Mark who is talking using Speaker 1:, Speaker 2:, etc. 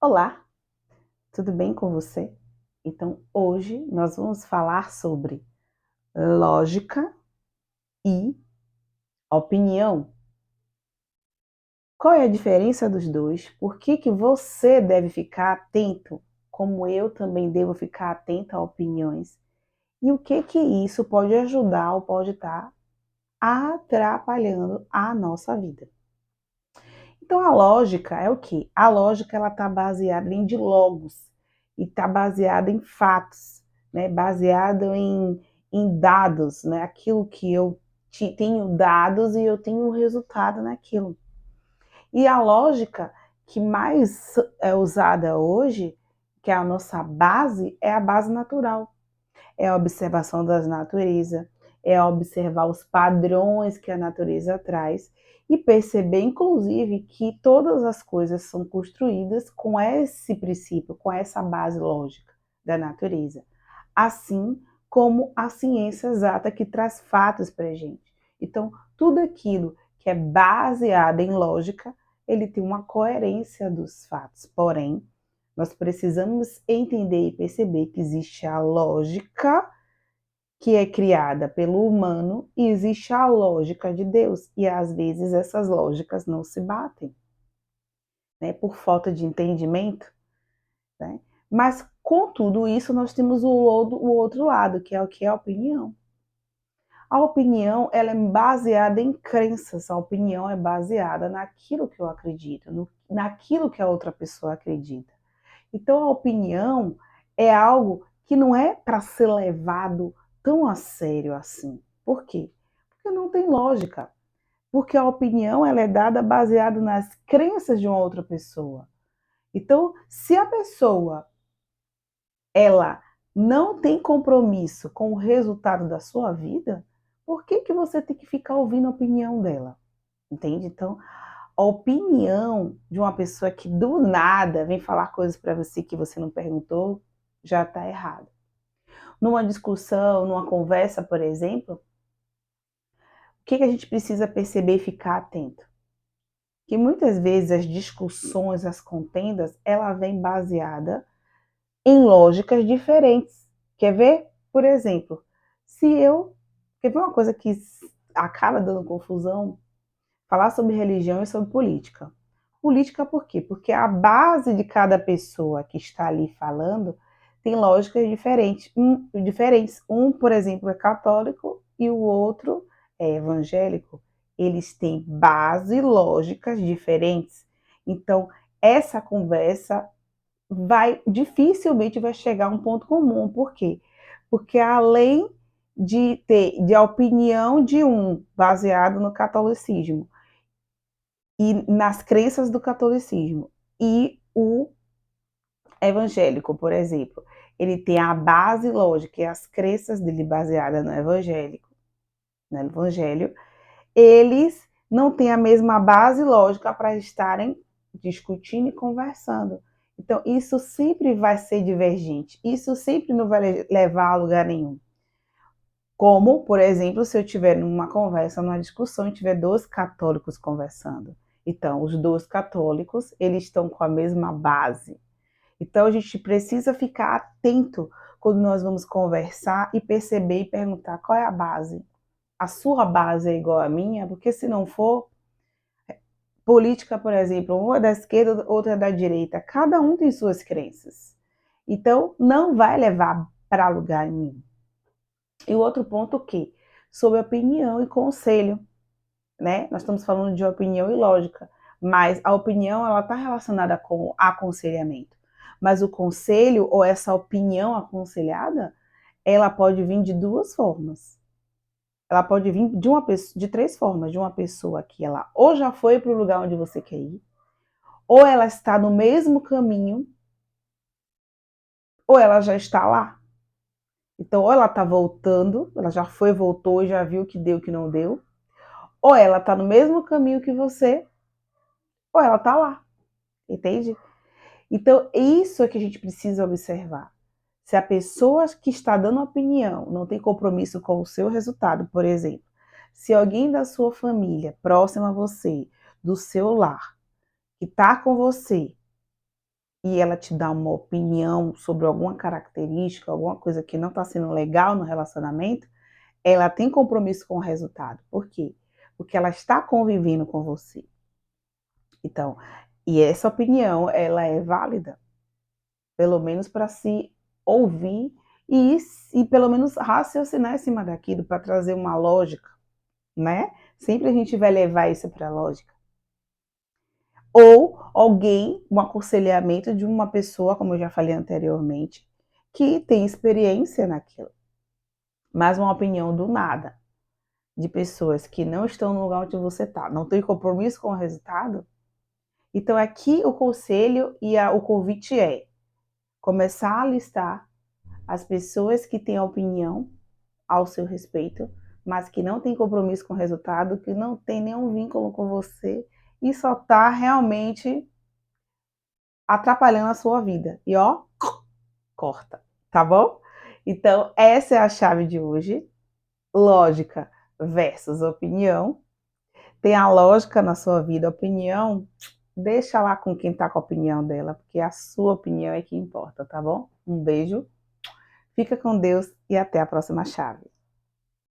Speaker 1: Olá, tudo bem com você? Então, hoje nós vamos falar sobre lógica e opinião. Qual é a diferença dos dois? Por que que você deve ficar atento, como eu também devo ficar atenta a opiniões? E o que que isso pode ajudar ou pode estar atrapalhando a nossa vida? Então, a lógica é o quê? A lógica ela está baseada em logos e está baseada em fatos, né? Baseado em dados, né? Aquilo que eu tenho dados e eu tenho um resultado naquilo. E a lógica que mais é usada hoje, que é a nossa base, é a base natural. É a observação das natureza, é observar os padrões que a natureza traz e perceber, inclusive, que todas as coisas são construídas com esse princípio, com essa base lógica da natureza. Assim como a ciência exata que traz fatos para a gente. Então, tudo aquilo que é baseado em lógica, ele tem uma coerência dos fatos. Porém, nós precisamos entender e perceber que existe a lógica que é criada pelo humano e existe a lógica de Deus. E às vezes essas lógicas não se batem, né, por falta de entendimento, né? Mas com tudo isso nós temos o outro lado, que é o que é a opinião. A opinião ela é baseada em crenças, a opinião é baseada naquilo que eu acredito, naquilo que a outra pessoa acredita. Então a opinião é algo que não é para ser levado tão a sério assim. Por quê? Porque não tem lógica. Porque a opinião ela é dada baseada nas crenças de uma outra pessoa. Então, se a pessoa ela não tem compromisso com o resultado da sua vida, por que que você tem que ficar ouvindo a opinião dela? Entende? Então, a opinião de uma pessoa que do nada vem falar coisas para você que você não perguntou, já está errado. Numa discussão, numa conversa, por exemplo, o que que a gente precisa perceber e ficar atento? Que muitas vezes as discussões, as contendas, ela vem baseada em lógicas diferentes. Quer ver? Por exemplo, se eu... Quer ver uma coisa que acaba dando confusão? Falar sobre religião e sobre política. Política por quê? Porque a base de cada pessoa que está ali falando tem lógicas diferentes. Por exemplo, é católico e o outro é evangélico. Eles têm base lógicas diferentes. Então, essa conversa dificilmente vai chegar a um ponto comum. Por quê? Porque além de ter a opinião de um baseado no catolicismo e nas crenças do catolicismo e o evangélico, por exemplo, ele tem a base lógica e as crenças dele baseadas no evangélico, no evangelho, eles não têm a mesma base lógica para estarem discutindo e conversando. Então, isso sempre vai ser divergente, isso sempre não vai levar a lugar nenhum. Como, por exemplo, se eu tiver numa conversa, numa discussão, e tiver dois católicos conversando. Então, os dois católicos, eles estão com a mesma base. Então, a gente precisa ficar atento quando nós vamos conversar e perceber e perguntar qual é a base. A sua base é igual à minha? Porque se não for, política, por exemplo, uma é da esquerda, outra é da direita. Cada um tem suas crenças. Então, não vai levar para lugar nenhum. E o outro ponto o quê? Sobre opinião e conselho, né? Nós estamos falando de opinião e lógica, mas a opinião ela está relacionada com aconselhamento. Mas o conselho ou essa opinião aconselhada, ela pode vir de duas formas. Ela pode vir de três formas, de uma pessoa que ela ou já foi para o lugar onde você quer ir, ou ela está no mesmo caminho, ou ela já está lá. Então, ou ela está voltando, ela já foi, voltou e já viu o que deu, o que não deu, ou ela está no mesmo caminho que você, ou ela está lá, entende? Então, isso é que a gente precisa observar. Se a pessoa que está dando opinião não tem compromisso com o seu resultado, por exemplo, se alguém da sua família, próximo a você, do seu lar, que está com você, e ela te dá uma opinião sobre alguma característica, alguma coisa que não está sendo legal no relacionamento, ela tem compromisso com o resultado. Por quê? Porque ela está convivendo com você. Então, e essa opinião, ela é válida, pelo menos para se ouvir e pelo menos raciocinar em cima daquilo para trazer uma lógica, né? Sempre a gente vai levar isso para a lógica. Ou alguém, um aconselhamento de uma pessoa, como eu já falei anteriormente, que tem experiência naquilo. Mas uma opinião do nada, de pessoas que não estão no lugar onde você está, não tem compromisso com o resultado. Então aqui o conselho e o convite é começar a listar as pessoas que têm opinião ao seu respeito, mas que não têm compromisso com o resultado, que não tem nenhum vínculo com você e só está realmente atrapalhando a sua vida. E ó, corta, tá bom? Então, essa é a chave de hoje. Lógica versus opinião. Tem a lógica na sua vida, a opinião, deixa lá com quem tá com a opinião dela, porque a sua opinião é que importa, tá bom? Um beijo, fica com Deus e até a próxima chave.